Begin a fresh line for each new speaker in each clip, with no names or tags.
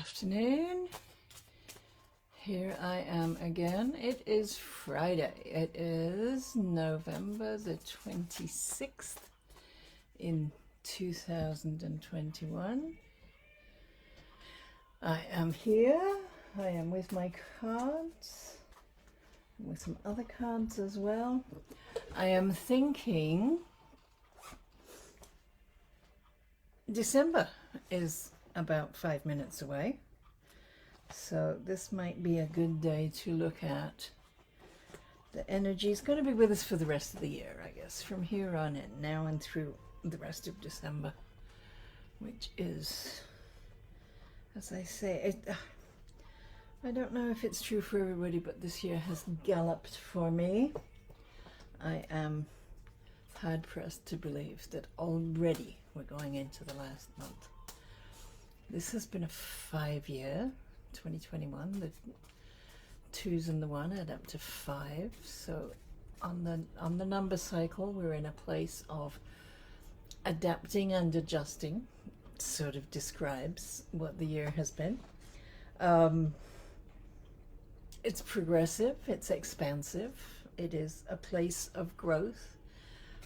afternoon. Here I am again. It is Friday. It is November the 26th in 2021. I am here. I am with my cards, with some other cards as well. I am thinking December is about 5 minutes away, so this might be a good day to look at. The energy is going to be with us for the rest of the year, I guess, from here on in, now and through the rest of December, which is, as I say, I don't know if it's true for everybody, but this year has galloped for me. I am hard pressed to believe that already we're going into the last month. This has been a 5-year, 2021. The 2's and the 1 add up to 5. So on the number cycle, we're in a place of adapting and adjusting. Sort of describes what the year has been. It's progressive, it's expansive, it is a place of growth,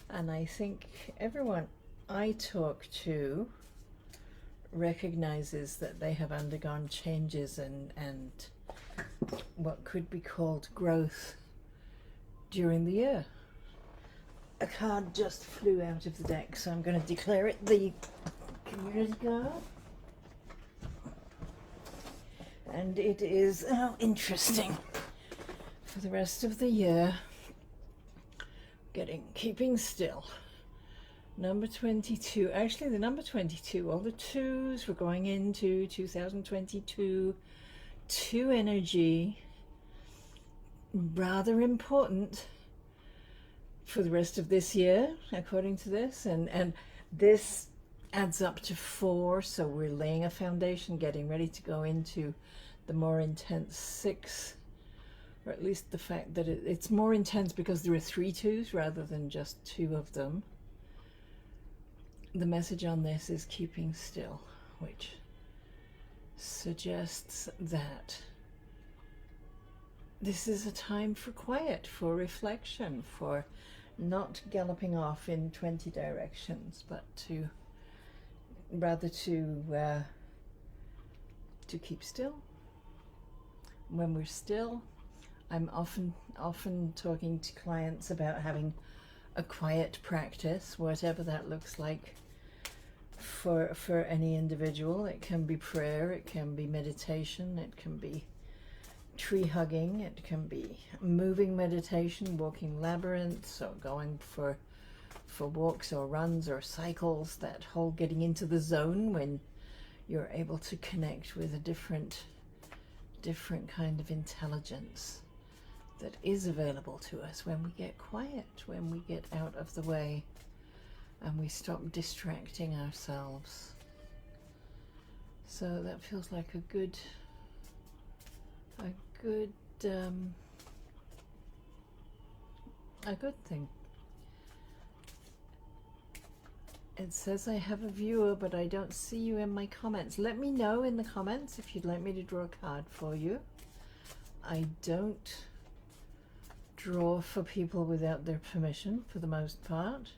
and I think everyone I talk to recognizes that they have undergone changes and what could be called growth during the year. A card just flew out of the deck, so I'm going to declare it the community card. And it is interesting for the rest of the year. Keeping still. Number 22. Actually, the number 22, all the 2s, we're going into 2022. 2 energy, rather important for the rest of this year, according to this. And this adds up to 4, so we're laying a foundation, getting ready to go into the more intense 6, or at least the fact that it's more intense because there are 3 2s rather than just 2 of them. The message on this is keeping still, which suggests that this is a time for quiet, for reflection, for not galloping off in 20 directions, but to keep still. When we're still, I'm often talking to clients about having a quiet practice, whatever that looks like for any individual. It can be prayer, it can be meditation, it can be tree hugging, it can be moving meditation, walking labyrinths, or going for walks or runs or cycles, that whole getting into the zone when you're able to connect with a different kind of intelligence that is available to us when we get quiet, when we get out of the way and we stop distracting ourselves. So that feels like a good thing. It says I have a viewer, but I don't see you in my comments. Let me know in the comments if you'd like me to draw a card for you. I don't draw for people without their permission for the most part.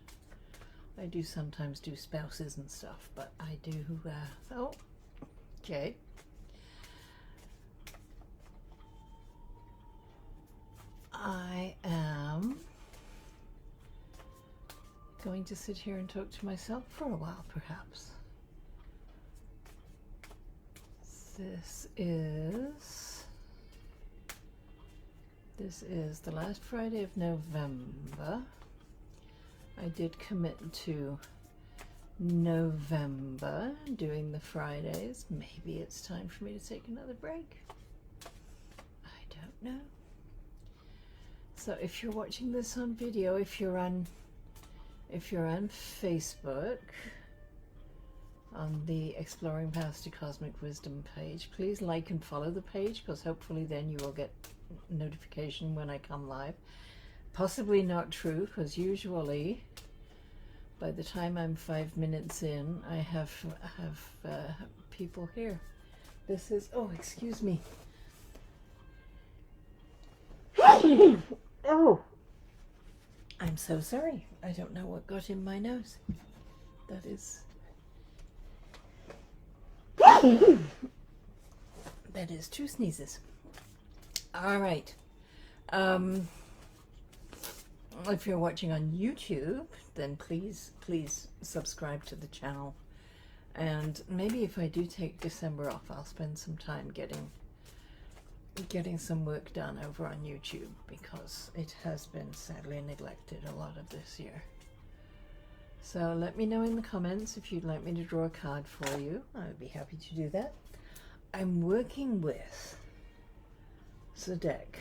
I do sometimes do spouses and stuff, but I do, oh, okay. I am going to sit here and talk to myself for a while, perhaps. This is the last Friday of November. I did commit to November doing the Fridays. Maybe it's time for me to take another break. I don't know. So if you're watching this on video, if you're on Facebook, on the Exploring Paths to Cosmic Wisdom page, please like and follow the page, because hopefully then you will get notification when I come live. Possibly not true, because usually by the time I'm 5 minutes in, I have people here. This is, oh, excuse me. Oh, I'm so sorry. I don't know what got in my nose. That is... that is 2 sneezes. All right. If you're watching on YouTube, then please subscribe to the channel. And maybe if I do take December off, I'll spend some time getting some work done over on YouTube, because it has been sadly neglected a lot of this year. So let me know in the comments if you'd like me to draw a card for you. I would be happy to do that. I'm working with the deck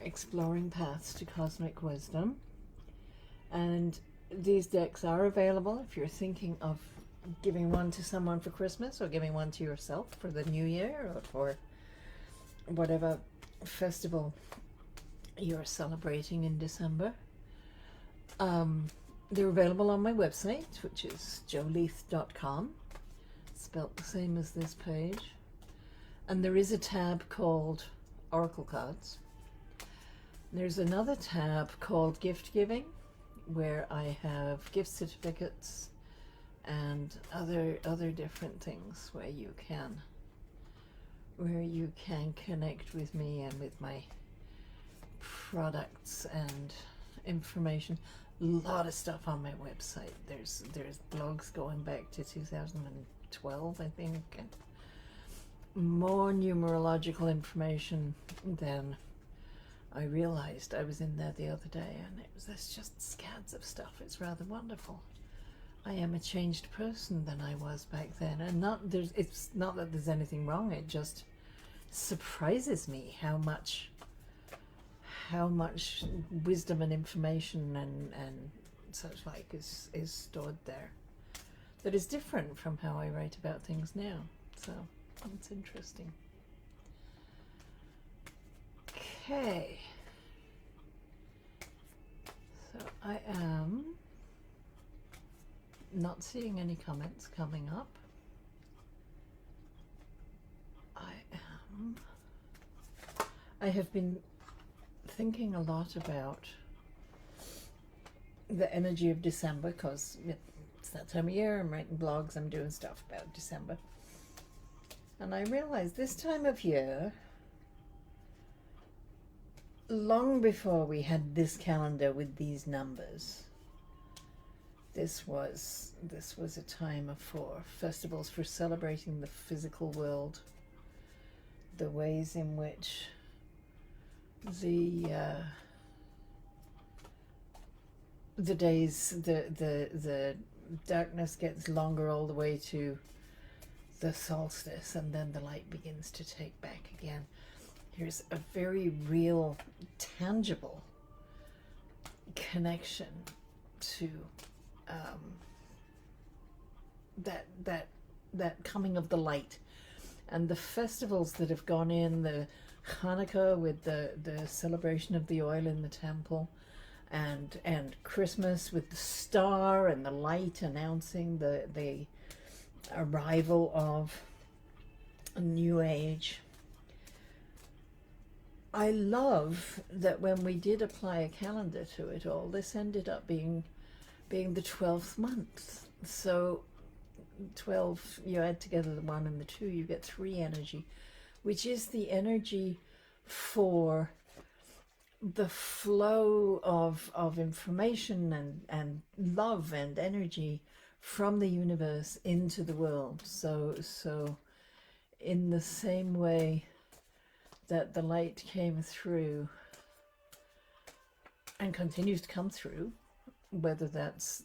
Exploring Paths to Cosmic Wisdom, and these decks are available if you're thinking of giving one to someone for Christmas, or giving one to yourself for the new year, or for whatever festival you're celebrating in December. They're available on my website, which is joleath.com, spelt the same as this page, and there is a tab called Oracle Cards. There's another tab called Gift Giving, where I have gift certificates and other different things where you can connect with me and with my products and information. A lot of stuff on my website. There's blogs going back to 2012, I think, and more numerological information than I realized. I was in there the other day, and there's just scads of stuff. It's rather wonderful. I am a changed person than I was back then, and it's not that there's anything wrong. It just surprises me how much wisdom and information and such like is stored there, that is different from how I write about things now. So it's interesting. Okay, so I am not seeing any comments coming up. I have been thinking a lot about the energy of December, because it's that time of year. I'm writing blogs, I'm doing stuff about December, and I realized this time of year, long before we had this calendar with these numbers, this was a time for festivals, for celebrating the physical world, the ways in which the days, the darkness gets longer all the way to the solstice, and then the light begins to take back again. Here's a very real, tangible connection to that coming of the light, and the festivals that have gone in, the Hanukkah with the celebration of the oil in the temple, and Christmas with the star and the light announcing the arrival of a new age. I love that when we did apply a calendar to it all, this ended up being the 12th month. So 12, you add together the 1 and the 2, you get 3 energy, which is the energy for the flow of information and love and energy from the universe into the world. So in the same way that the light came through and continues to come through, whether that's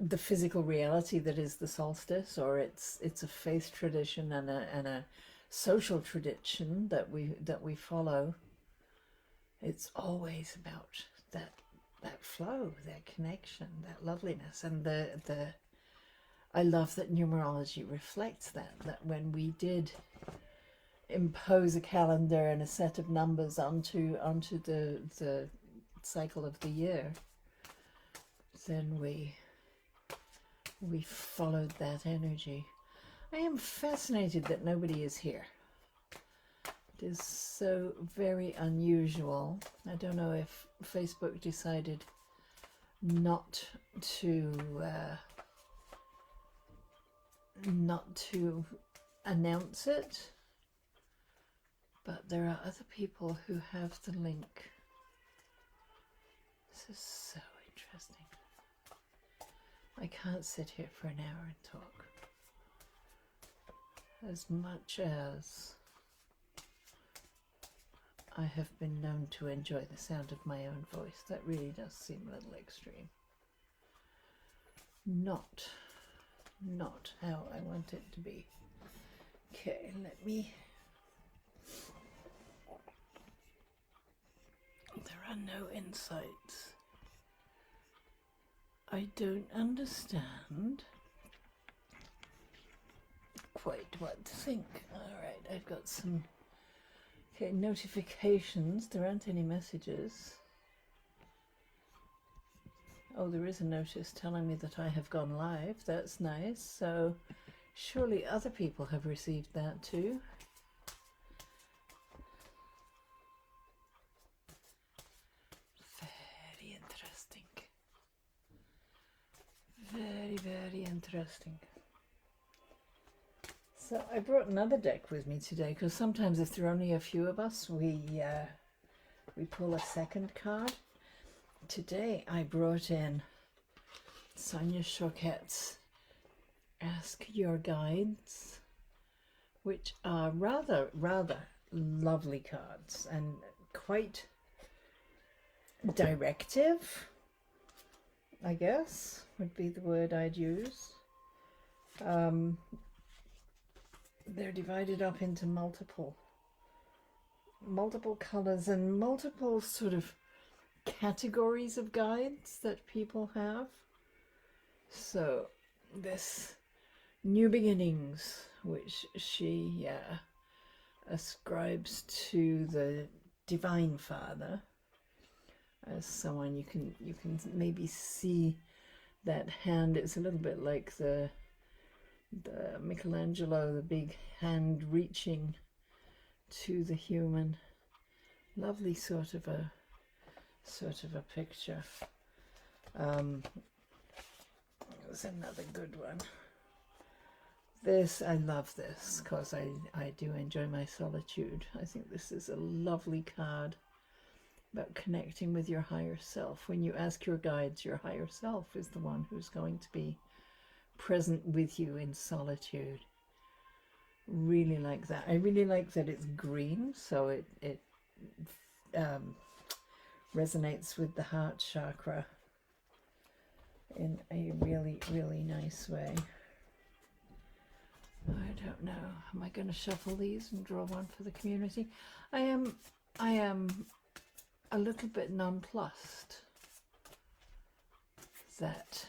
the physical reality that is the solstice, or it's a faith tradition and a social tradition that we follow, it's always about that flow, that connection, that loveliness. And I love that numerology reflects that when we did impose a calendar and a set of numbers onto the cycle of the year, then we followed that energy. I am fascinated that nobody is here. It is so very unusual. I don't know if Facebook decided not to announce it, but there are other people who have the link. This is so interesting. I can't sit here for an hour and talk. As much as I have been known to enjoy the sound of my own voice, that really does seem a little extreme. Not how I want it to be. Okay, let me... There are no insights. I don't understand quite what to think. Alright, I've got some notifications. There aren't any messages. Oh, there is a notice telling me that I have gone live. That's nice. So surely other people have received that too. Very interesting. Very, very interesting. So I brought another deck with me today because sometimes if there are only a few of us, we pull a second card. Today I brought in Sonia Choquette's Ask Your Guides, which are rather lovely cards and quite directive, I guess would be the word I'd use. They're divided up into multiple colors and multiple sort of categories of guides that people have. So this New Beginnings, which she ascribes to the Divine Father, as someone you can maybe see that hand. It's a little bit like the Michelangelo, the big hand reaching to the human. Lovely sort of a picture. There's another good one. This, I love this because I do enjoy my solitude. I think this is a lovely card about connecting with your higher self. When you ask your guides, your higher self is the one who's going to be present with you in solitude. Really like that. I really like that it's green, so it resonates with the heart chakra in a really, really nice way. I don't know. Am I going to shuffle these and draw one for the community? I am a little bit nonplussed that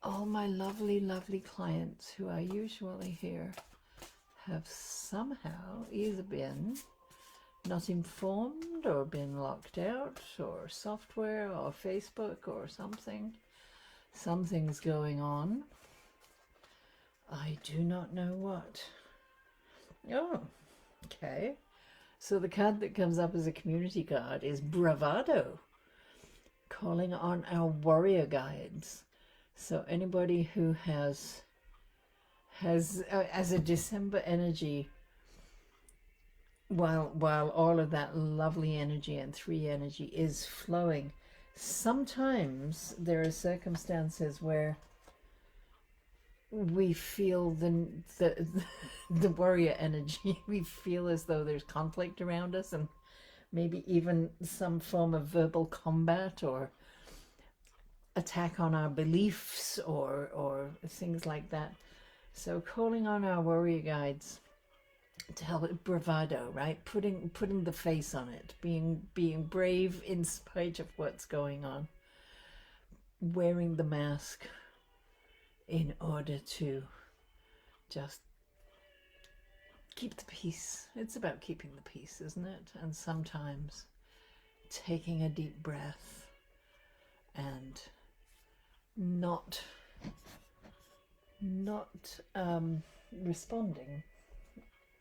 all my lovely, lovely clients who are usually here have somehow either been not informed or been locked out, or software or Facebook or something. Something's going on. I do not know what. Oh, okay. So the card that comes up as a community card is Bravado, calling on our warrior guides. So anybody who has as a December energy, while all of that lovely energy and 3 energy is flowing, sometimes there are circumstances where we feel the warrior energy. We feel as though there's conflict around us, and maybe even some form of verbal combat or attack on our beliefs or things like that. So calling on our warrior guides to help it, bravado, right? Putting the face on it, being brave in spite of what's going on, wearing the mask in order to just keep the peace. It's about keeping the peace, isn't it? And sometimes taking a deep breath and not not responding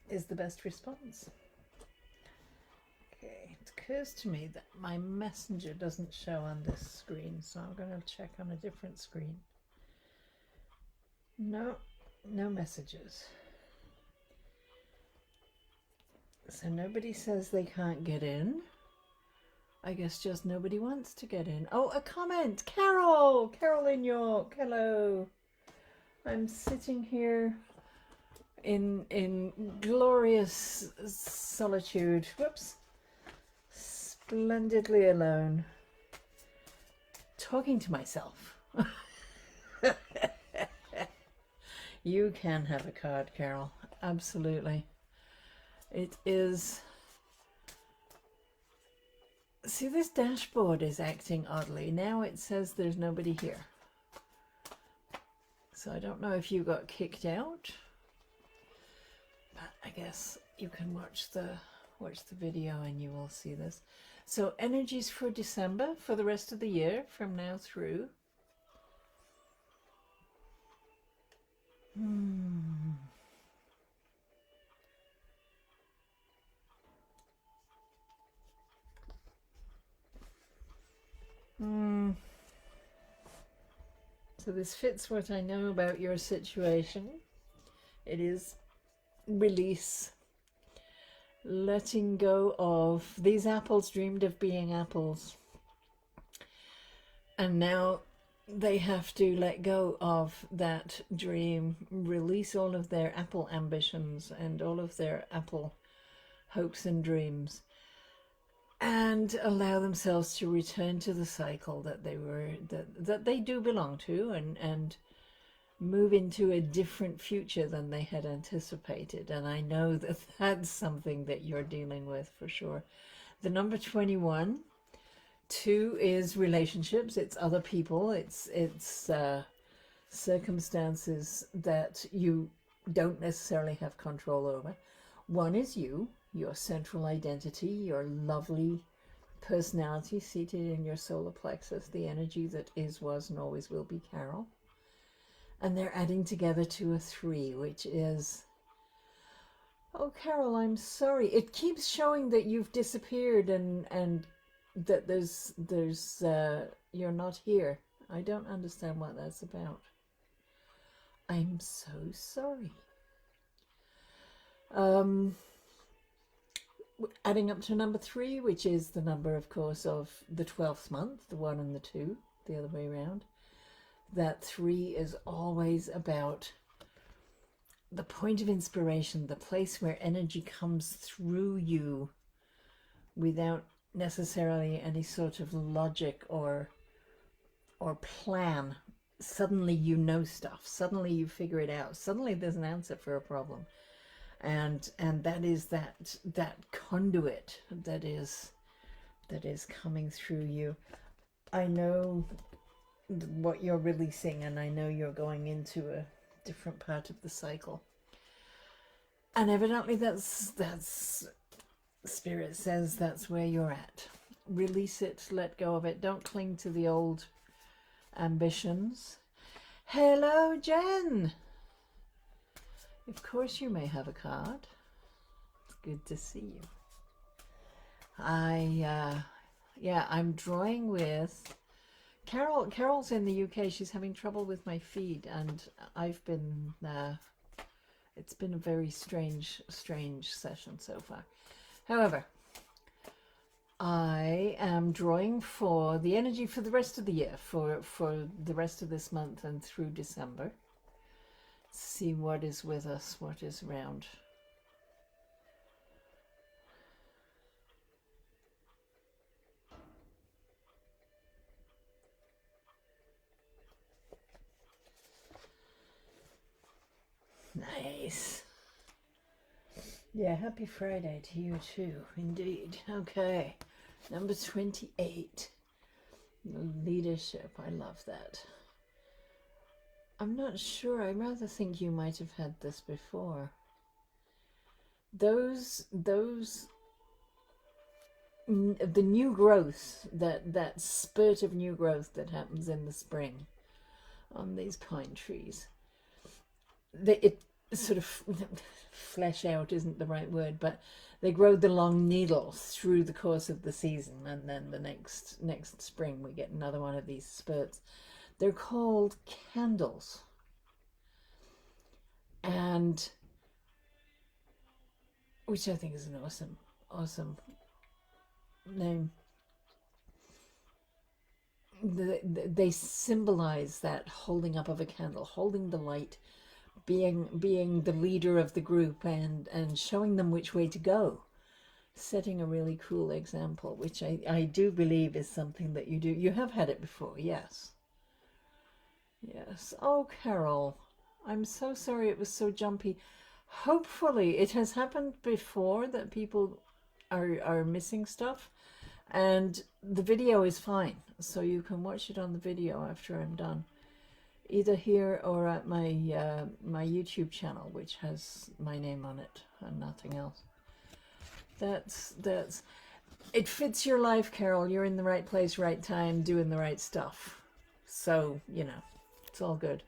is the best response. Okay, it occurs to me that my messenger doesn't show on this screen, so I'm going to check on a different screen. No, no messages. So nobody says they can't get in. I guess just nobody wants to get in. Oh, a comment! Carol! Carol in York, hello. I'm sitting here in glorious solitude. Whoops. Splendidly alone. Talking to myself. You can have a card, Carol. Absolutely. It is... See, this dashboard is acting oddly. Now it says there's nobody here. So I don't know if you got kicked out, but I guess you can watch the video and you will see this. So energies for December, for the rest of the year, from now through. So this fits what I know about your situation. It is release, letting go of these apples dreamed of being apples, and now they have to let go of that dream, release all of their apple ambitions and all of their apple hopes and dreams, and allow themselves to return to the cycle that they were, that they do belong to, and move into a different future than they had anticipated. And I know that that's something that you're dealing with for sure. The number 21, 2 is relationships. It's other people. It's circumstances that you don't necessarily have control over. 1 is you, your central identity, your lovely personality seated in your solar plexus, the energy that is, was, and always will be Carol. And they're adding together to a 3, which is, oh, Carol, I'm sorry. It keeps showing that you've disappeared and that there's you're not here. I don't understand what that's about. I'm so sorry. Adding up to number 3, which is the number, of course, of the 12th month, the 1 and the 2, the other way around. That 3 is always about the point of inspiration, the place where energy comes through you without necessarily any sort of logic or plan. Suddenly you know stuff. Suddenly you figure it out. Suddenly there's an answer for a problem. And that is that conduit that is coming through you. I know what you're releasing, and I know you're going into a different part of the cycle. And evidently that's Spirit says that's where you're at. Release it, let go of it. Don't cling to the old ambitions. Hello, Jen. Of course you may have a card. It's good to see you. I'm drawing with Carol. Carol's in the UK. She's having trouble with my feed, and I've been it's been a very strange session so far. However, I am drawing for the energy for the rest of the year, for the rest of this month and through December. See what is with us, what is around. Nice. Yeah, happy Friday to you too, indeed. Okay, number 28. Leadership, I love that. I'm not sure, I rather think you might have had this before. The new growth, that spurt of new growth that happens in the spring on these pine trees. it sort of flesh out isn't the right word, but they grow the long needles through the course of the season, and then the next spring we get another one of these spurts. They're called candles, and which I think is an awesome name. They symbolize that holding up of a candle, holding the light, being the leader of the group, and showing them which way to go, setting a really cool example, which I do believe is something that you do. You have had it before, yes. Yes. Oh, Carol, I'm so sorry it was so jumpy. Hopefully it has happened before that people are missing stuff, and the video is fine, so you can watch it on the video after I'm done, either here or at my my YouTube channel, which has my name on it and nothing else. That's it fits your life, Carol. You're in the right place, right time, doing the right stuff. So, you know, it's all good.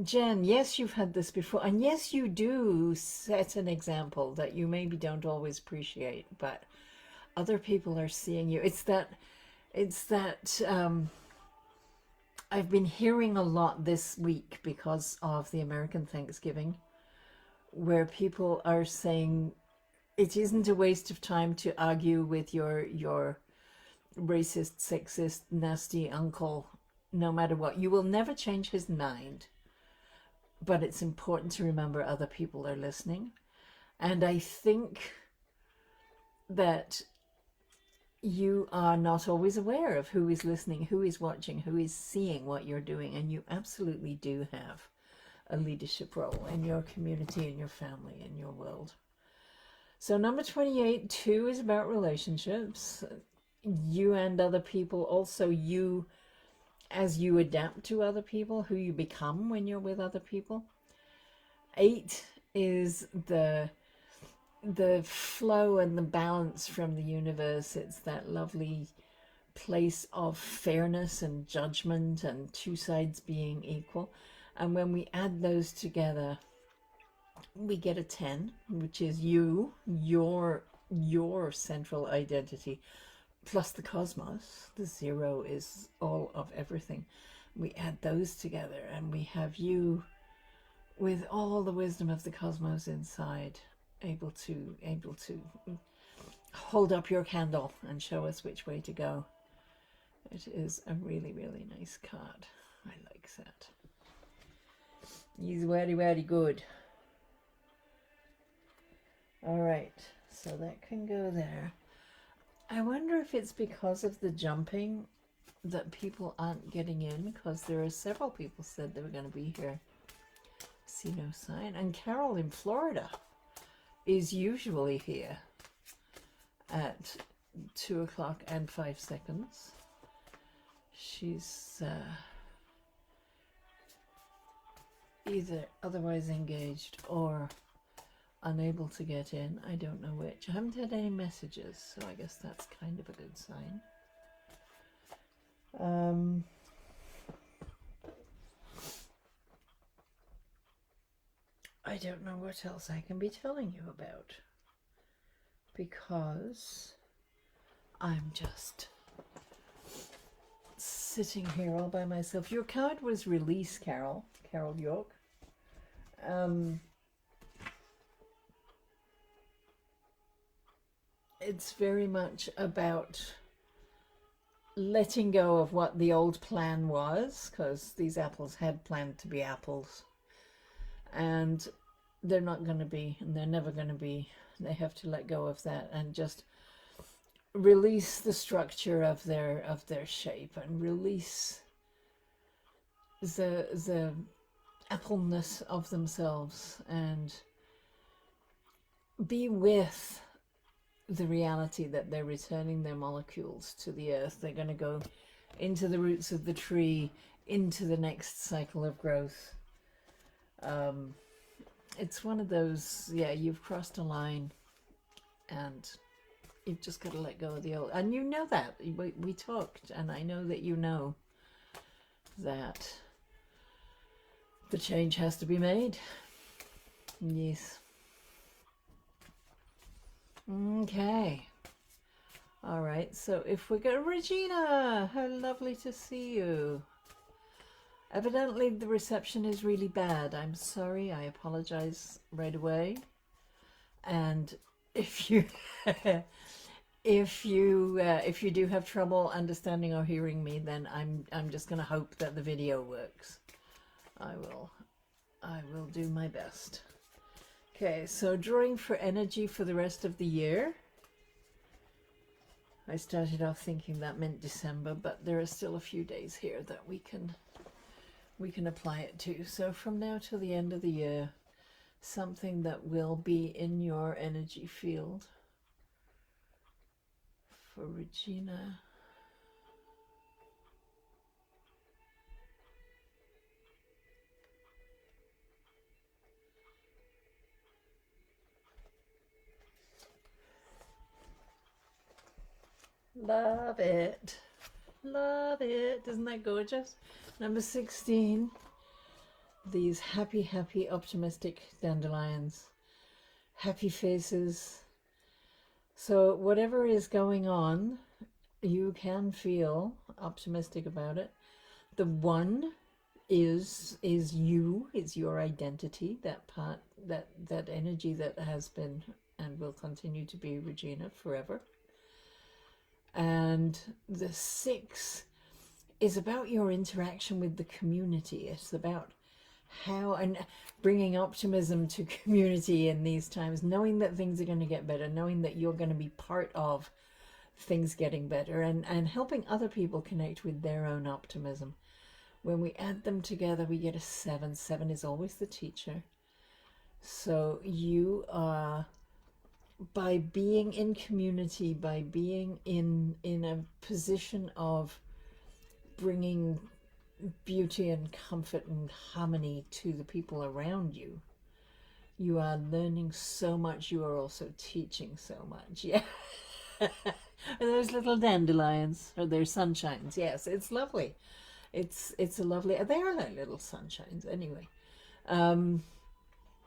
Jen, yes, you've had this before, and yes, you do set an example that you maybe don't always appreciate, but other people are seeing you. It's that I've been hearing a lot this week because of the American Thanksgiving, where people are saying it isn't a waste of time to argue with your racist, sexist, nasty uncle, no matter what. You will never change his mind, but it's important to remember other people are listening. And I think that you are not always aware of who is listening, who is watching, who is seeing what you're doing, and you absolutely do have a leadership role in your community, in your family, in your world. So number 28, 2 is about relationships. You and other people, also you as you adapt to other people, who you become when you're with other people. 8 is the flow and the balance from the universe. It's that lovely place of fairness and judgment and two sides being equal. And when we add those together, we get a 10, which is you, your central identity, plus the cosmos. The 0 is all of everything. We add those together and we have you with all the wisdom of the cosmos inside, able to hold up your candle and show us which way to go. It is a really, really nice card. I like that. He's very, very good. All right, so that can go there. I wonder if it's because of the jumping that people aren't getting in, because there are several people said they were going to be here. See no sign. And Carol in Florida is usually here at 2 o'clock and 5 seconds. She's either otherwise engaged or unable to get in. I don't know which. I haven't had any messages, so I guess that's kind of a good sign. I don't know what else I can be telling you about, because I'm just sitting here all by myself. Your card was release, Carol York. It's very much about letting go of what the old plan was, because these apples had planned to be apples, and they're not going to be, and they're never going to be. They have to let go of that and just release the structure of their shape, and release the appleness of themselves, and be with the reality that they're returning their molecules to the earth. They're going to go into the roots of the tree, into the next cycle of growth. It's one of those, yeah, you've crossed a line and you've just got to let go of the old. And you know that. We talked, and I know that you know that the change has to be made. Yes. Okay. All right, so if we go, Regina, how lovely to see you. Evidently the reception is really bad. I'm sorry, I apologize right away. And if you if you do have trouble understanding or hearing me, then I'm just going to hope that the video works. I will do my best. Okay, so drawing for energy for the rest of the year. I started off thinking that meant December, but there are still a few days here that we can apply it to. So from now till the end of the year, something that will be in your energy field for Regina. Love it. Love it. Isn't that gorgeous? Number 16. These happy, happy, optimistic dandelions. Happy faces. So whatever is going on, you can feel optimistic about it. The one is you, is your identity, that part, that energy that has been and will continue to be Regina forever. And the 6 is about your interaction with the community. It's about how, and bringing optimism to community in these times, knowing that things are going to get better, knowing that you're going to be part of things getting better, and helping other people connect with their own optimism. When we add them together, we get a 7. 7 is always the teacher. So you are, by being in community, by being in a position of bringing beauty and comfort and harmony to the people around you, you are learning so much. You are also teaching so much. Yeah. Are those little dandelions, or they're sunshines? Yes, it's lovely. It's a lovely, they are like little sunshines anyway.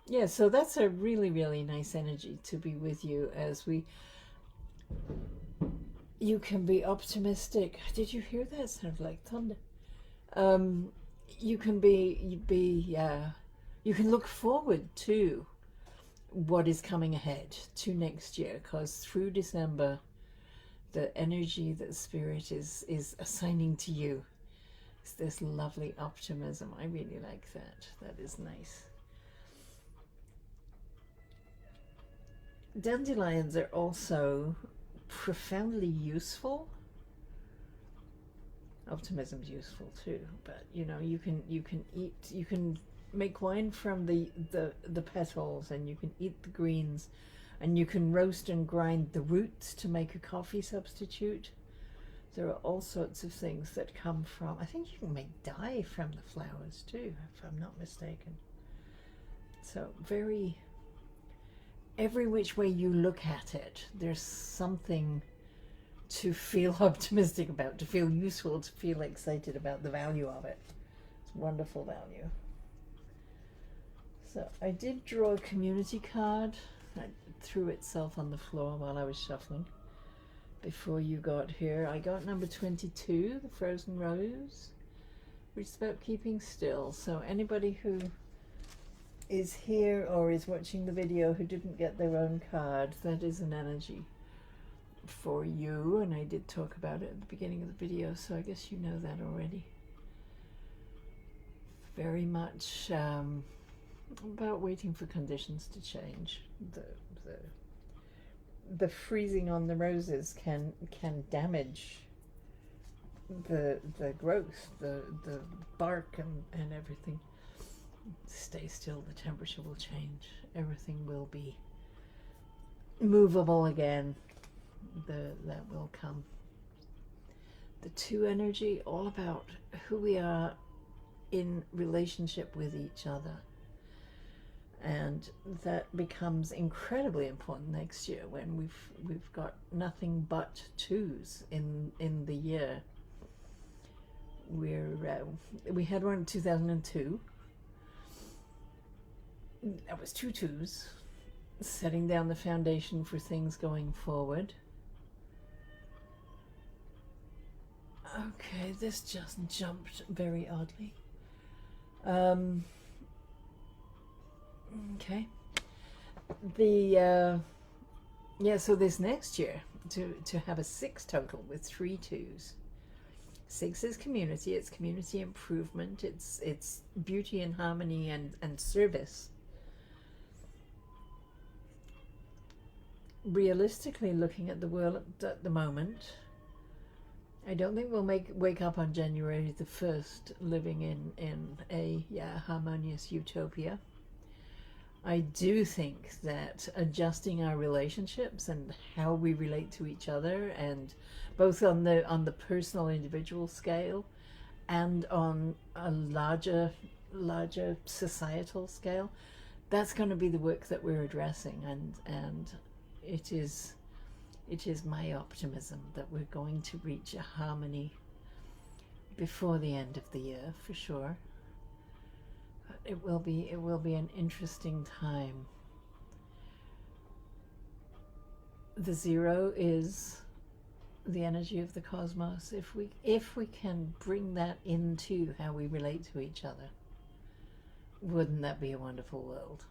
Yeah, so that's a really, really nice energy to be with you as you can be optimistic. Did you hear that? It sounded like thunder. You can you can look forward to what is coming ahead to next year, because through December, the energy that Spirit is assigning to you is this lovely optimism. I really like that. That is nice. Dandelions are also profoundly useful. Optimism is useful too, but you know, you can make wine from the petals, and you can eat the greens, and you can roast and grind the roots to make a coffee substitute. There are all sorts of things that come from, I think you can make dye from the flowers too, if I'm not mistaken. So every which way you look at it, there's something to feel optimistic about, to feel useful, to feel excited about the value of it. It's wonderful value. So I did draw a community card. It threw itself on the floor while I was shuffling before you got here. I got number 22, the frozen rose, which is about keeping still. So anybody who is here or is watching the video who didn't get their own card, that is an energy for you, and I did talk about it at the beginning of the video, so I guess you know that already. Very much about waiting for conditions to change. The freezing on the roses can damage the growth, the bark and everything. Stay still, the temperature will change. Everything will be movable again. That will come. The 2 energy, all about who we are in relationship with each other. And that becomes incredibly important next year when we've got nothing but 2s in the year. We had one in 2002. that was two twos, setting down the foundation for things going forward. Okay, this just jumped very oddly. Okay. The yeah, so this next year to have a 6 total with 3 twos. 6 is community, it's community improvement, it's beauty and harmony and service. Realistically looking at the world at the moment, I don't think we'll wake up on January the 1st living in a harmonious utopia. I do think that adjusting our relationships and how we relate to each other, and both on the personal individual scale and on a larger societal scale, that's going to be the work that we're addressing, and it is my optimism that we're going to reach a harmony before the end of the year, for sure. But it will be an interesting time. The 0 is the energy of the cosmos. If we can bring that into how we relate to each other, wouldn't that be a wonderful world?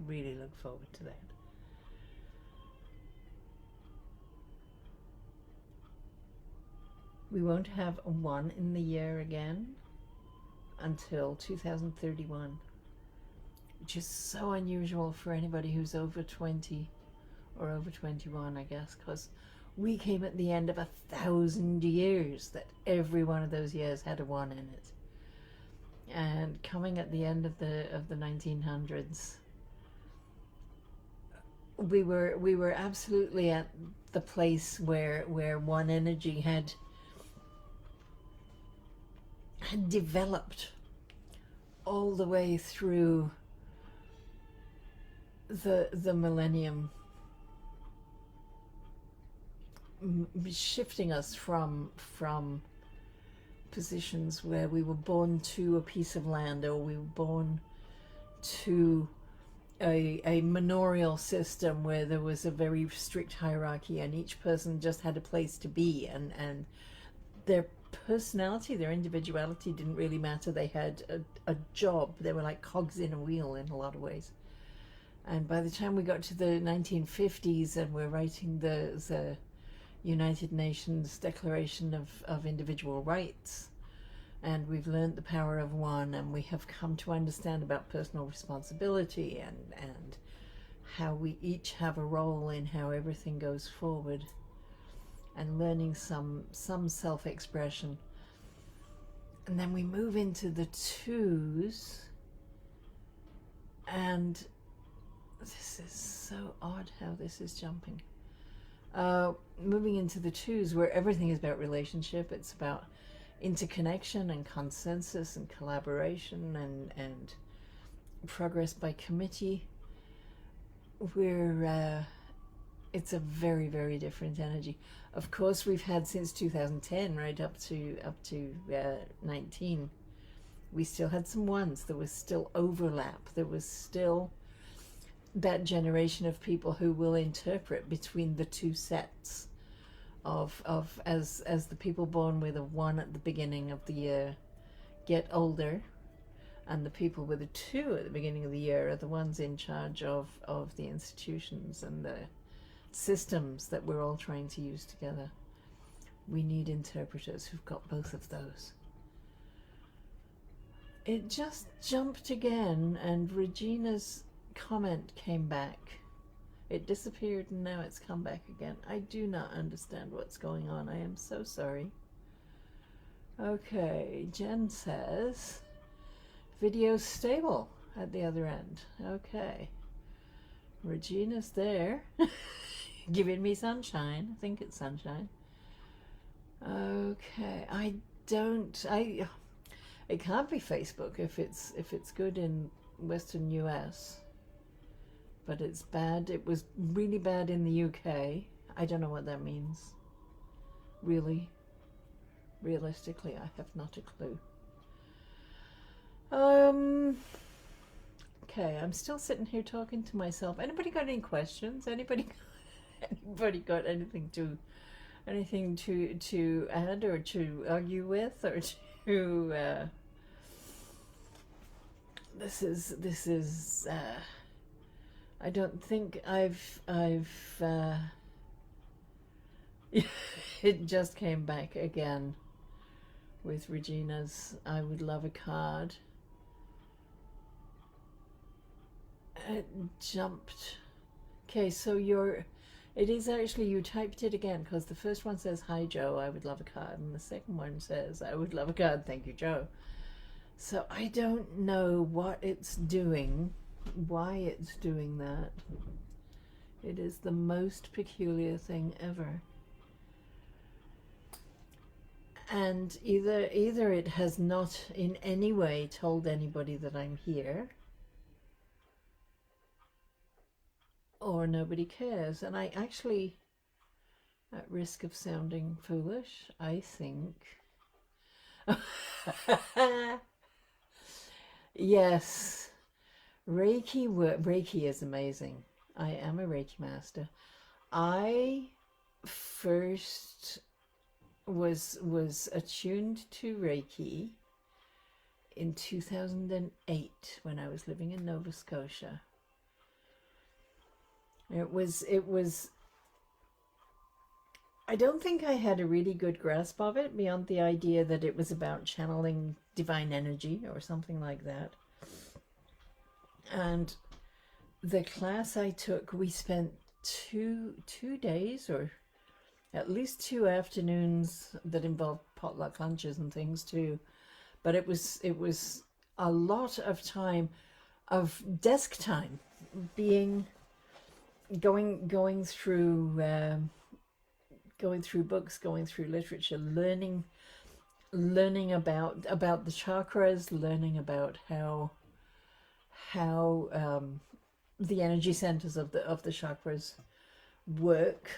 Really look forward to that. We won't have a 1 in the year again until 2031, which is so unusual for anybody who's over 20 or over 21, I guess, because we came at the end of 1,000 years that every one of those years had a 1 in it. And coming at the end of the 1900s, we were absolutely at the place where 1 energy had developed all the way through the millennium, shifting us from positions where we were born to a piece of land, or we were born to a manorial system where there was a very strict hierarchy and each person just had a place to be, and their personality, their individuality didn't really matter. They had a job. They were like cogs in a wheel in a lot of ways. And by the time we got to the 1950s and we're writing the United Nations Declaration of Individual Rights, and we've learned the power of 1, and we have come to understand about personal responsibility and how we each have a role in how everything goes forward, and learning some self-expression. And then we move into the 2s, and this is so odd how this is jumping. Moving into the 2s, where everything is about relationship, it's about interconnection and consensus and collaboration and progress by committee. It's a very, very different energy. Of course, we've had since 2010, right up to 19, we still had some 1s. There was still overlap. There was still that generation of people who will interpret between the 2 sets of as the people born with a 1 at the beginning of the year get older, and the people with a 2 at the beginning of the year are the ones in charge of the institutions and the systems that we're all trying to use together. We need interpreters who've got both of those. It just jumped again, and Regina's comment came back. It disappeared and now it's come back again. I do not understand what's going on. I am so sorry. Okay, Jen says video stable at the other end. Okay, Regina's there. Giving me sunshine. I think it's sunshine. Okay, it can't be Facebook if it's good in Western US, but it's bad. It was really bad in the UK. I don't know what that means. Really, realistically, I have not a clue. Okay, I'm still sitting here talking to myself. Anybody got any questions? Anybody got anything to add or to argue with or to this is I don't think I've it just came back again with Regina's I would love a card. It jumped. Okay, so it is actually, you typed it again, because the first one says, hi Joe, I would love a card, and the second one says, I would love a card, thank you Joe. So I don't know what it's doing, why it's doing that. It is the most peculiar thing ever. And either it has not in any way told anybody that I'm here, or nobody cares. And I actually, at risk of sounding foolish, I think yes, Reiki is amazing. I am a Reiki master. I first was attuned to Reiki in 2008 when I was living in Nova Scotia. It was I don't think I had a really good grasp of it beyond the idea that it was about channeling divine energy or something like that. And the class I took, we spent two days, or at least 2 afternoons, that involved potluck lunches and things too. But it was a lot of time, of desk time, going through books, going through literature, learning about the chakras, learning about how the energy centers of the chakras work,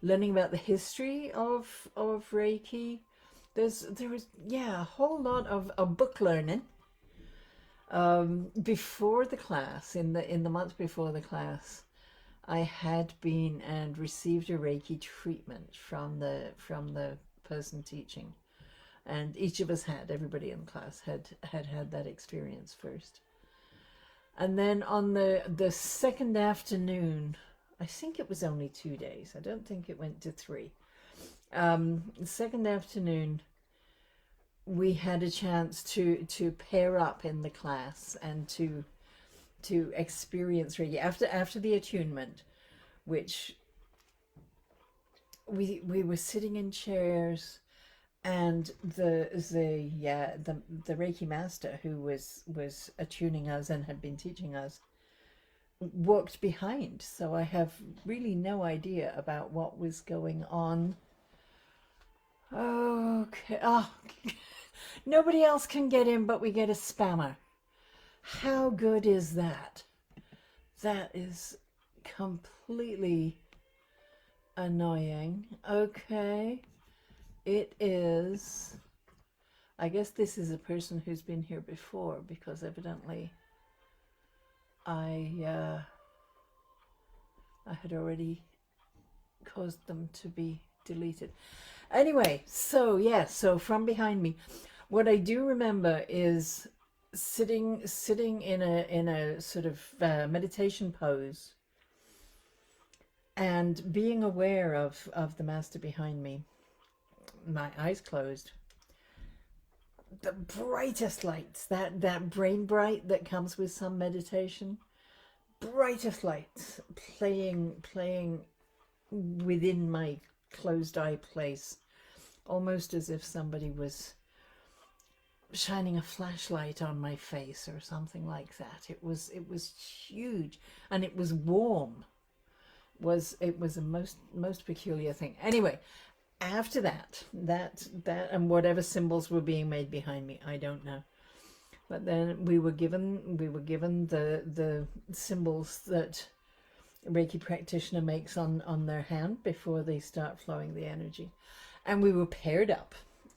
learning about the history of Reiki. There was a whole lot of book learning before the class. In the month before the class, I had been and received a Reiki treatment from the person teaching, and each of us everybody in the class had that experience first. And then on the second afternoon, I think it was only 2 days, I don't think it went to 3. The second afternoon, we had a chance to pair up in the class and to experience Reiki after the attunement, which we were sitting in chairs, and the Reiki master who was attuning us and had been teaching us walked behind, so I have really no idea about what was going on. Okay. Oh, nobody else can get in, but we get a spammer. How good is that? That is completely annoying. Okay. It is. I guess this is a person who's been here before, because evidently I had already caused them to be deleted. Anyway, so from behind me, what I do remember is sitting in a sort of meditation pose, and being aware of the master behind me, my eyes closed. The brightest lights, that brain bright that comes with some meditation, brightest lights playing within my closed eye place, almost as if somebody was shining a flashlight on my face or something like that. It was huge, and it was warm. It was a most peculiar thing. Anyway, after that and whatever symbols were being made behind me, I don't know. But then we were given the symbols that a Reiki practitioner makes on their hand before they start flowing the energy. And we were paired up,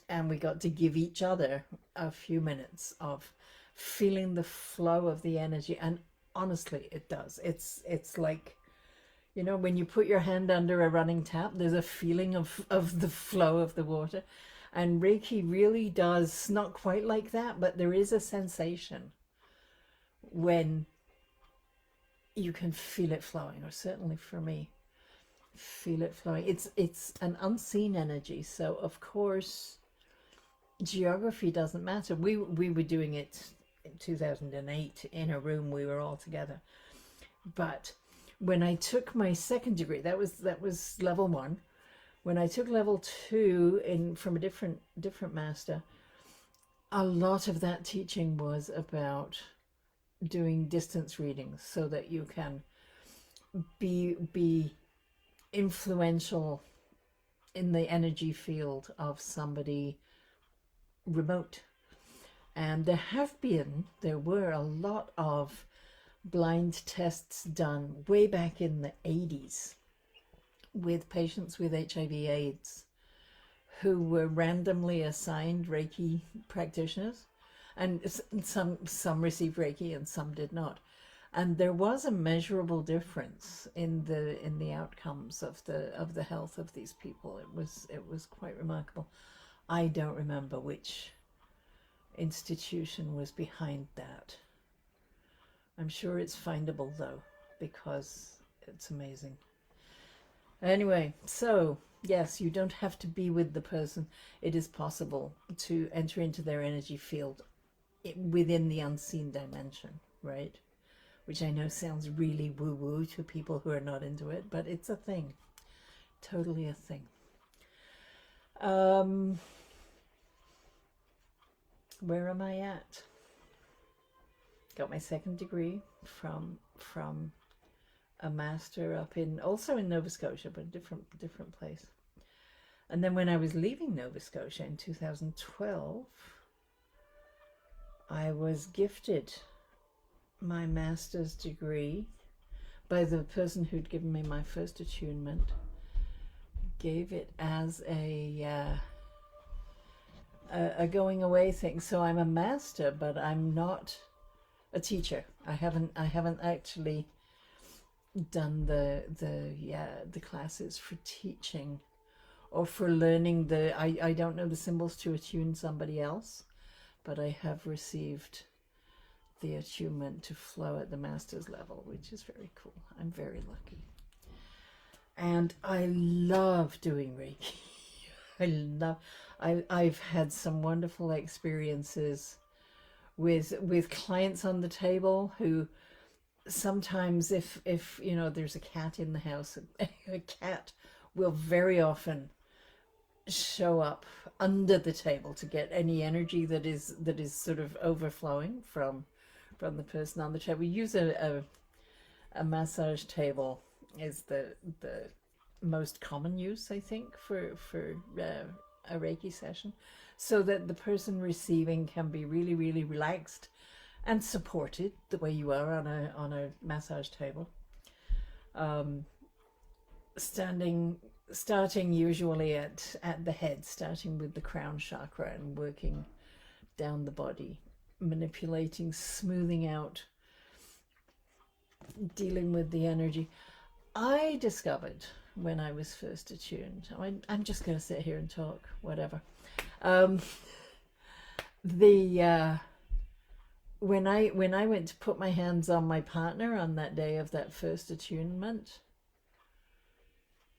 and we got to give each other a few minutes of feeling the flow of the energy. And Honestly, it does. It's like, you know, when you put your hand under a running tap, there's a feeling of the flow of the water. And Reiki really does, not quite like that, but there is a sensation when you can feel it flowing, or certainly for me, feel it flowing. It's an unseen energy, so of course geography doesn't matter. We were doing it in 2008 in a room, we were all together. But when I took my second degree, that was level 1. When I took level 2 in from a different master, a lot of that teaching was about doing distance readings so that you can be influential in the energy field of somebody remote. And there were a lot of blind tests done way back in the 80s with patients with HIV/AIDS who were randomly assigned Reiki practitioners, and some received Reiki and some did not. And there was a measurable difference in the outcomes of the health of these people. It was quite remarkable. I don't remember which institution was behind that. I'm sure it's findable though, because it's amazing. Anyway, so yes, you don't have to be with the person. It is possible to enter into their energy field within the unseen dimension, right? Which I know sounds really woo-woo to people who are not into it, but it's a thing. Totally a thing. Where am I at? Got my second degree from a master up also in Nova Scotia, but a different place. And then when I was leaving Nova Scotia in 2012, I was gifted my master's degree by the person who'd given me my first attunement. Gave it as a going away thing. So I'm a master, but I'm not a teacher. I haven't actually done the classes for teaching or for learning I don't know the symbols to attune somebody else, but I have received the attunement to flow at the master's level, which is very cool. I'm very lucky. And I love doing Reiki. I've had some wonderful experiences with clients on the table who sometimes if you know there's a cat in the house, a cat will very often show up under the table to get any energy that is sort of overflowing from the person on the table. We use a massage table is the most common use, I think, for a Reiki session, so that the person receiving can be really, really relaxed and supported the way you are on a massage table. Starting usually at the head, starting with the crown chakra and working down the body, manipulating, smoothing out, dealing with the energy. I discovered when I was first attuned, I'm just going to sit here and talk, whatever. When I went to put my hands on my partner on that day of that first attunement,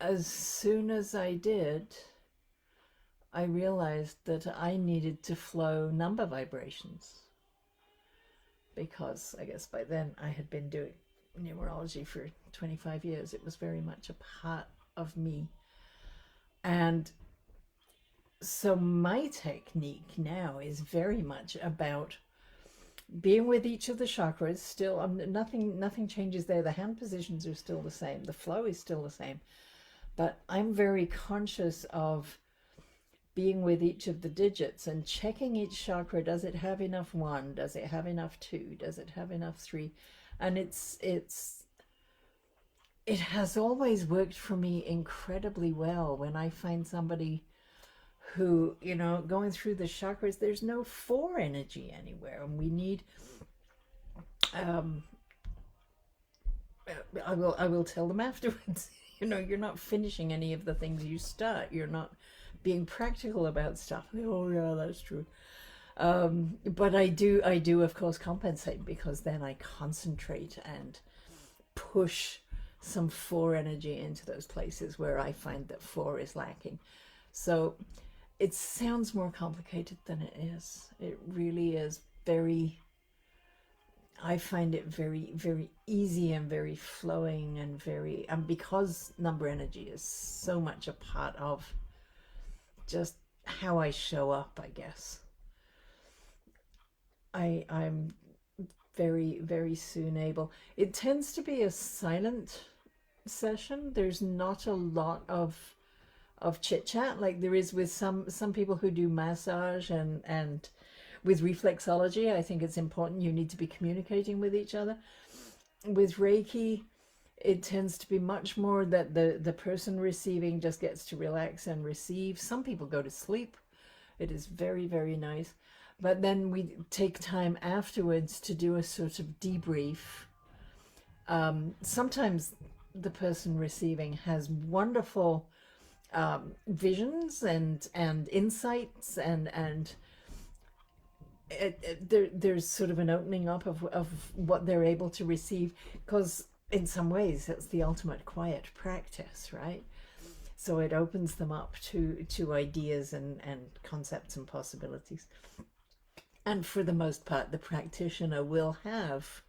as soon as I did, I realized that I needed to flow number vibrations, because I guess by then I had been doing numerology for 25 years. It was very much a part of me. And so my technique now is very much about being with each of the chakras. Still, nothing changes there. The hand positions are still the same. The flow is still the same. But I'm very conscious of being with each of the digits and checking each chakra. Does it have enough 1? Does it have enough 2? Does it have enough 3? And it has always worked for me incredibly well when I find somebody who, you know, going through the chakras, there's no 4 energy anywhere, and we need I will tell them afterwards. You know, you're not finishing any of the things you start. You're not being practical about stuff. Oh yeah, that's true. But I do of course compensate, because then I concentrate and push some four energy into those places where I find that four is lacking. So it sounds more complicated than it is. It really is very, I find it very, very easy and very flowing and very, and because number energy is so much a part of just how I show up, I guess. I'm very, very soon able. It tends to be a silent session. There's not a lot of chit chat like there is with some people who do massage, and with reflexology. I think it's important. You need to be communicating with each other. With Reiki, it tends to be much more that the person receiving just gets to relax and receive. Some people go to sleep. It is very, very nice. But then we take time afterwards to do a sort of debrief. Sometimes the person receiving has wonderful visions and insights, and there's sort of an opening up of what they're able to receive, because in some ways it's the ultimate quiet practice, right? So it opens them up to ideas and concepts and possibilities. And for the most part, the practitioner will have,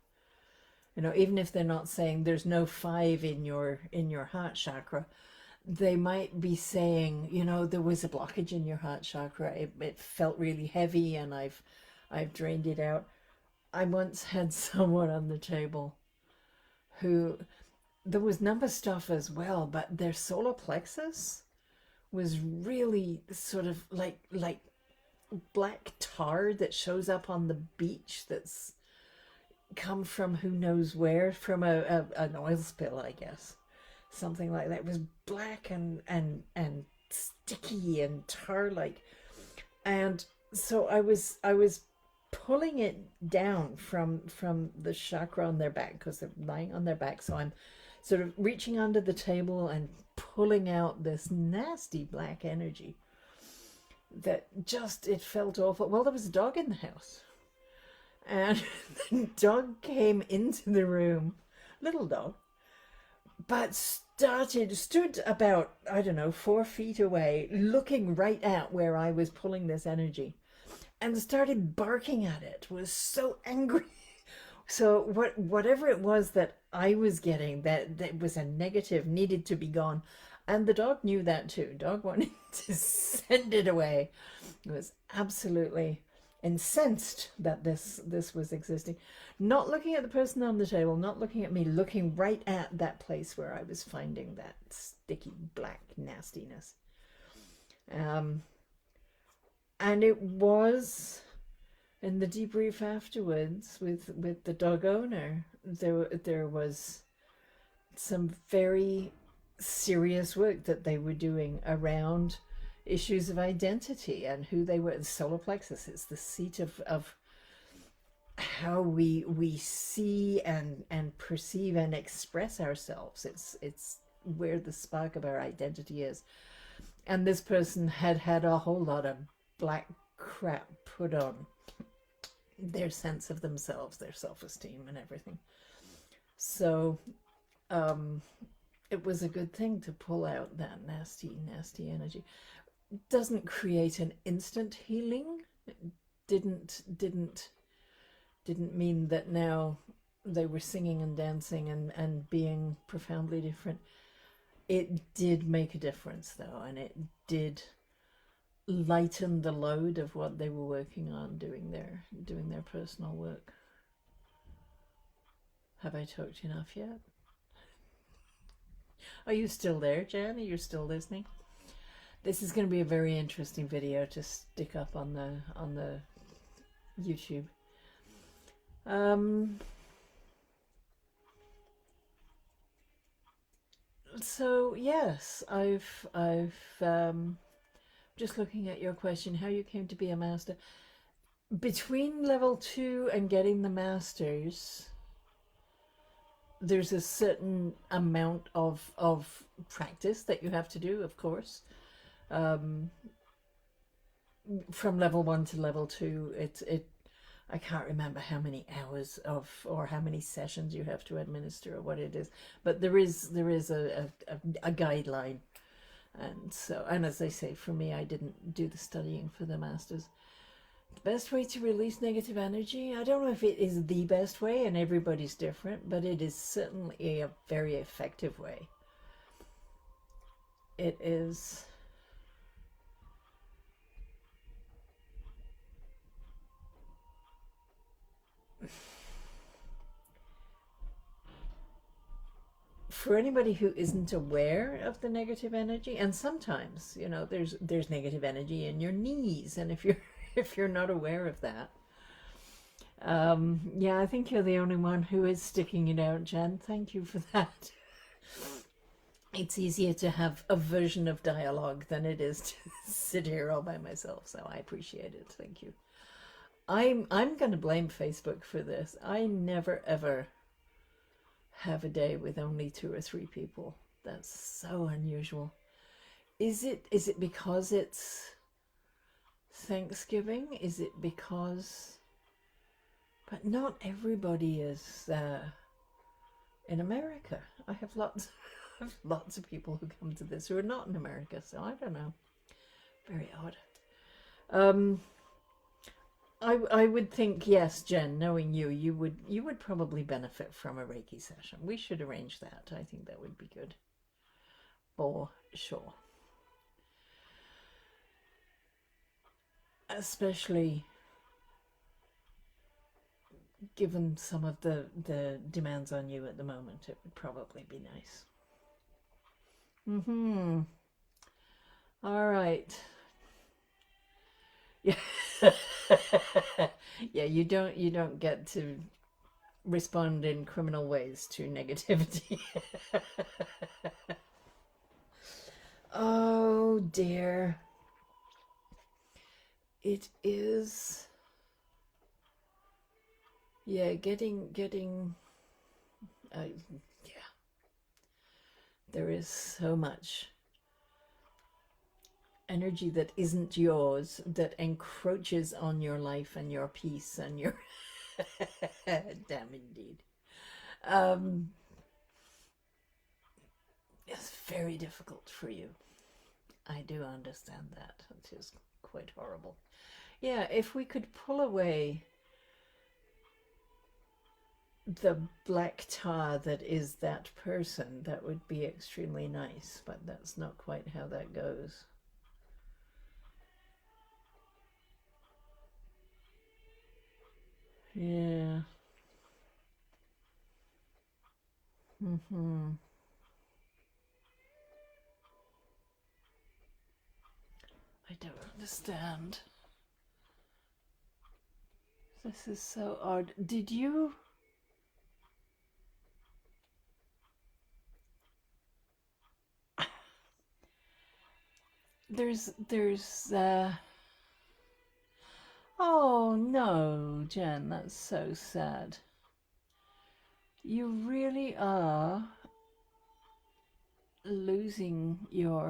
you know, even if they're not saying there's no 5 in your heart chakra, they might be saying, you know, there was a blockage in your heart chakra. It felt really heavy, and I've drained it out. I once had someone on the table who, there was number stuff as well, but their solar plexus was really sort of like black tar that shows up on the beach, that's come from who knows where, from an oil spill, I guess, something like that. It was black and sticky and tar like, and so I was pulling it down from the chakra on their back, because they're lying on their back. So I'm sort of reaching under the table and pulling out this nasty black energy that just, it felt awful. Well, there was a dog in the house, and the dog came into the room, little dog, but stood about, I don't know, 4 feet away, looking right at where I was pulling this energy, and started barking at it. Was so angry. So whatever it was that I was getting, that was a negative, needed to be gone. And the dog knew that too. Dog wanted to send it away. It was absolutely incensed that this was existing. Not looking at the person on the table, not looking at me, looking right at that place where I was finding that sticky black nastiness. And it was in the debrief afterwards with the dog owner, there was some very serious work that they were doing around issues of identity and who they were. The solar plexus is the seat of how we see and perceive and express ourselves. It's where the spark of our identity is. And this person had a whole lot of black crap put on their sense of themselves, their self-esteem and everything. So it was a good thing to pull out that nasty energy. Doesn't create an instant healing. It didn't mean that now they were singing and dancing and being profoundly different. It did make a difference though, and it did lighten the load of what they were working on, doing their personal work. Have I talked enough yet? Are you still there, Jan? Are you still listening? This is going to be a very interesting video to stick up on the YouTube. So yes, I've just looking at your question, how you came to be a master. Between level 2 and getting the masters, there's a certain amount of practice that you have to do, of course. Um, from level 1 to level 2, it I can't remember how many hours of or how many sessions you have to administer or what it is, but there is a guideline. And so, and as I say, for me, I didn't do the studying for the masters. The best way to release negative energy, I don't know if it is the best way, and everybody's different, but it is certainly a very effective way. It is. For anybody who isn't aware of the negative energy, and sometimes, you know, there's negative energy in your knees, and if you're if you're not aware of that, yeah, I think you're the only one who is sticking it out, Jen. Thank you for that. It's easier to have a version of dialogue than it is to sit here all by myself, so I appreciate it. Thank you. I'm going to blame Facebook for this. I never ever have a day with only 2 or 3 people. That's so unusual. Is it because it's Thanksgiving? Is it because? But not everybody is in America. I have lots of people who come to this who are not in America, so I don't know. Very odd. I would think, yes, Jen, knowing you, you would probably benefit from a Reiki session. We should arrange that. I think that would be good. For sure. Especially given some of the demands on you at the moment, it would probably be nice. All right. Yeah. Yeah, you don't get to respond in criminal ways to negativity. Oh dear. It is, yeah, getting yeah, there is so much energy that isn't yours that encroaches on your life and your peace and your damn indeed. It's very difficult for you. I do understand that. It is quite horrible. Yeah, if we could pull away the black tar that is that person, that would be extremely nice, but that's not quite how that goes. Yeah. I don't understand. This is so odd. Did you? There's oh no, Jen, that's so sad. You really are losing your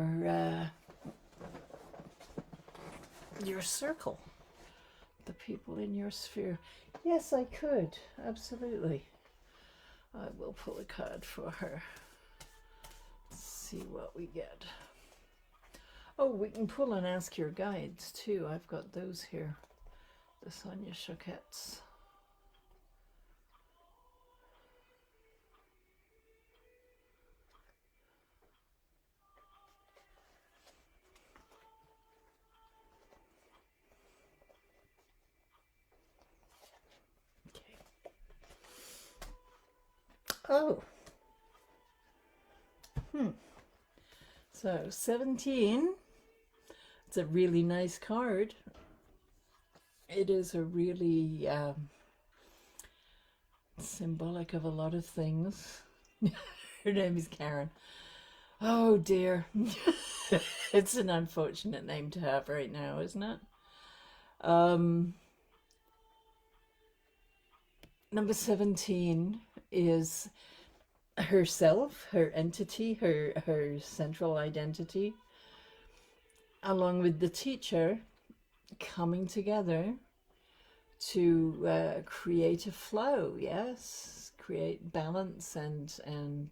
circle, the people in your sphere. Yes, I could, absolutely. I will pull a card for her. Let's see what we get. Oh, we can pull and ask your guides too. I've got those here. The Sonia Choquettes. Okay. Oh. So 17. It's a really nice card. It is a really symbolic of a lot of things. Her name is Karen. Oh dear. It's an unfortunate name to have right now, isn't it? Number 17 is herself, her entity, her central identity, along with the teacher, coming together to create a flow. Yes, create balance and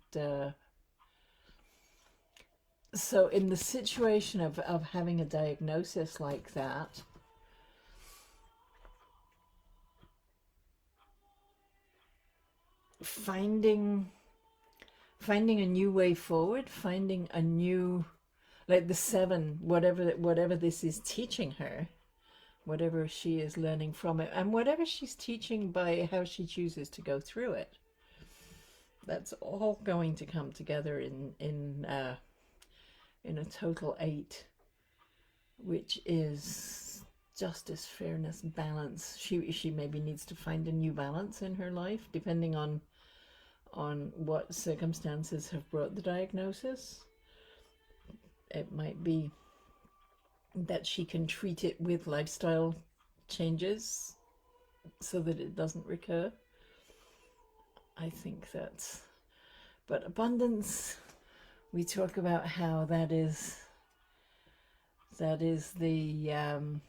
so in the situation of having a diagnosis like that, finding a new way forward, finding a new, like the seven, whatever this is teaching her, whatever she is learning from it, and whatever she's teaching by how she chooses to go through it, that's all going to come together in a total 8, which is justice, fairness, balance. She maybe needs to find a new balance in her life, depending on what circumstances have brought the diagnosis. It might be that she can treat it with lifestyle changes so that it doesn't recur. I think that's, but abundance, we talk about how that is the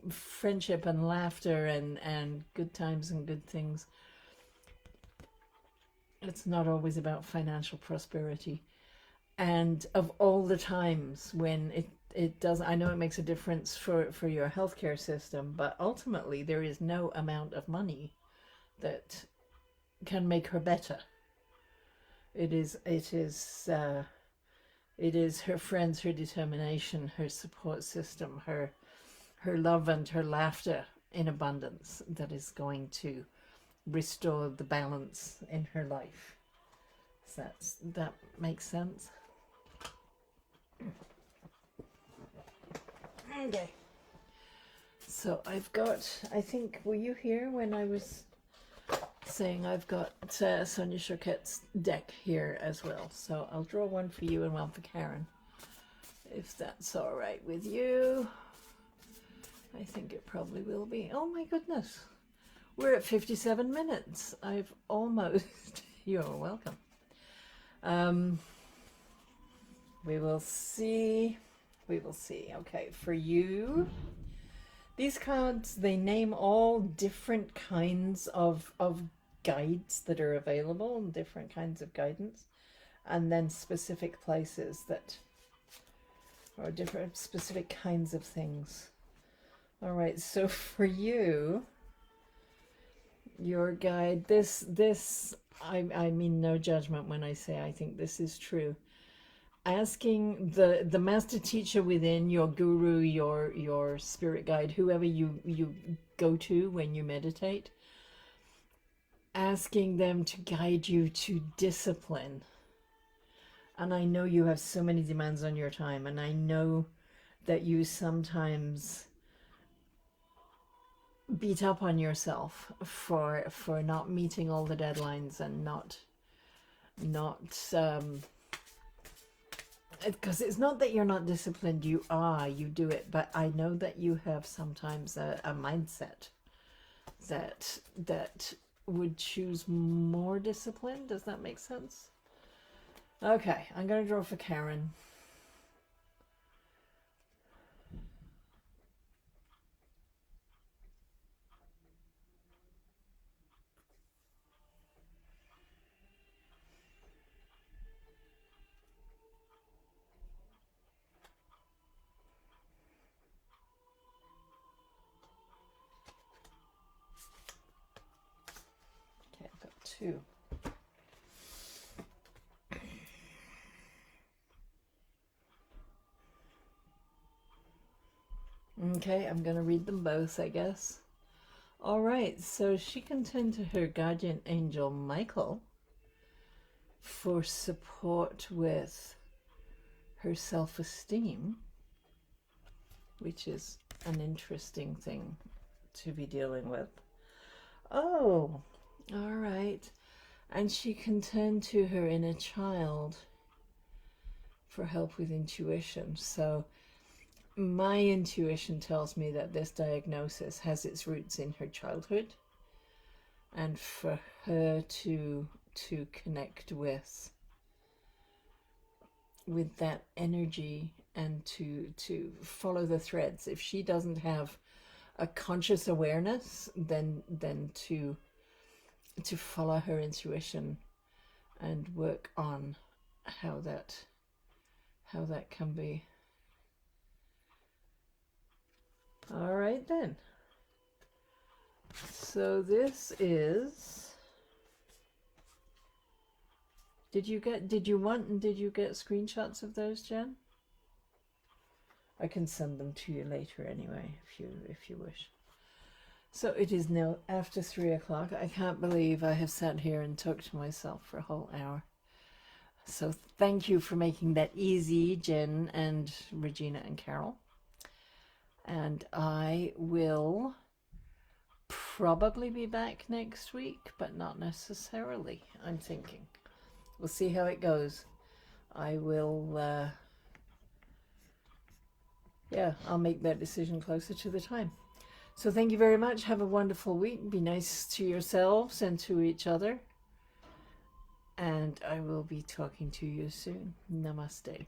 friendship and laughter and good times and good things. It's not always about financial prosperity. And of all the times when it does, I know it makes a difference for your healthcare system, but ultimately there is no amount of money that can make her better. It is her friends, her determination, her support system, her love and her laughter in abundance that is going to restore the balance in her life. So that makes sense. Okay. So I've got, I think, were you here when I was saying I've got Sonia Choquette's deck here as well? So I'll draw one for you and one for Karen, if that's all right with you. I think it probably will be. Oh my goodness. We're at 57 minutes. I've almost... You're welcome. We will see. We will see. Okay, for you, these cards, they name all different kinds of guides that are available, different kinds of guidance, and then specific places that are different, specific kinds of things. All right, so for you, your guide, I mean no judgment when I say I think this is true. Asking the master teacher within, your guru, your spirit guide, whoever you go to when you meditate, asking them to guide you to discipline. And I know you have so many demands on your time, and I know that you sometimes beat up on yourself for not meeting all the deadlines and not because it's not that you're not disciplined, you do it, but I know that you have sometimes a mindset that would choose more discipline. Does that make sense? Okay, I'm going to draw for Karen. Okay, I've got 2. Okay, I'm going to read them both, I guess. All right, so she can turn to her guardian angel, Michael, for support with her self-esteem, which is an interesting thing to be dealing with. Oh, all right. And she can turn to her inner child for help with intuition. So my intuition tells me that this diagnosis has its roots in her childhood, and for her to connect with that energy and to follow the threads. If she doesn't have a conscious awareness, then to follow her intuition and work on how that can be. All right then. So this is, did you get screenshots of those, Jen? I can send them to you later anyway, if you wish. So it is now after 3 o'clock. I can't believe I have sat here and talked to myself for a whole hour. So thank you for making that easy, Jen and Regina and Carol. And I will probably be back next week, but not necessarily, I'm thinking. We'll see how it goes. I will, I'll make that decision closer to the time. So thank you very much. Have a wonderful week. Be nice to yourselves and to each other. And I will be talking to you soon. Namaste.